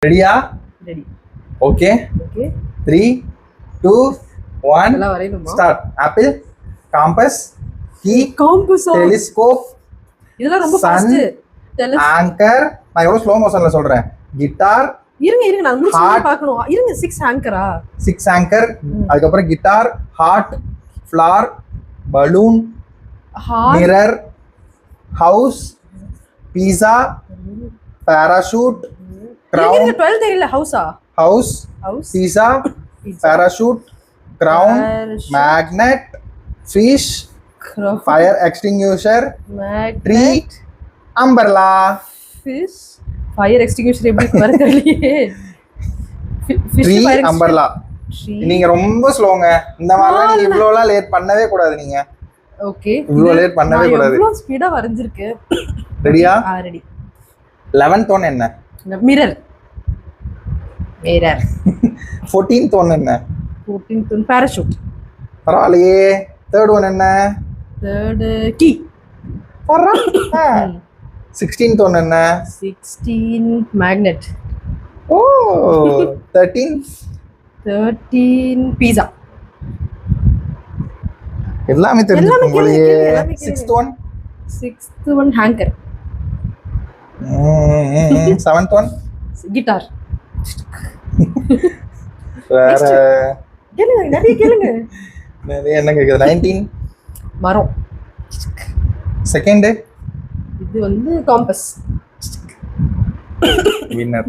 ரெடியா? Ready. Okay. Okay. 3 2 1 எல்லாம் வரையணுமா? Start. Apple, compass, key, compass, telescope, இதெல்லாம் ரொம்ப சன், ஃபாஸ்ட். ஆங்கர். நான் எவ்வளவு ஸ்லோ மோஷன்ல சொல்றேன். கிட்டார், இருங்க நான் முடிச்சு பார்க்கணும். இருங்க 6 ஆங்கரா? 6 ஆங்கர். அதுக்கு அப்புறம் guitar, heart, flower, balloon, mirror, house, pizza, parachute, crown. 12 இல்ல ஹவுஸா? house, pizza, parachute, crown, magnet, fish, fire extinguisher, tree, umbrella. Fish, fire extinguisher எப்படி வரதலையே? Tree, umbrella. நீங்க ரொம்ப ஸ்லோங்க. இந்த மாதிரி நீங்க இவ்வளவுலாம் லேட் பண்ணவே கூடாது நீங்க. ஓகே. இவ்வளவு லேட் பண்ணவே கூடாது. இவ்வளவு ஸ்பீடா வரைஞ்சிருக்கு. ரெடியா? ரெடி. 11th ஒன் என்ன? மிரர். மிரர். 14th ஒன் என்ன? 14th one parachute. பரவாயில்லையே. 3rd ஒன் என்ன? 3rd key. பரவாயில்லை. 16th ஒன் என்ன? 16 மேக்னெட். ஓ. 13 பீஸா. எல்லாமே தெரிஞ்சிருக்கும் போலயே. 6th one hanger. 7th one guitar. வேற கேளுங்க, நிறைய கேளுங்க. நிறைய என்ன கேக்குது? 19 மரம். செகண்ட் இது வந்து காம்பஸ். வின்னர்.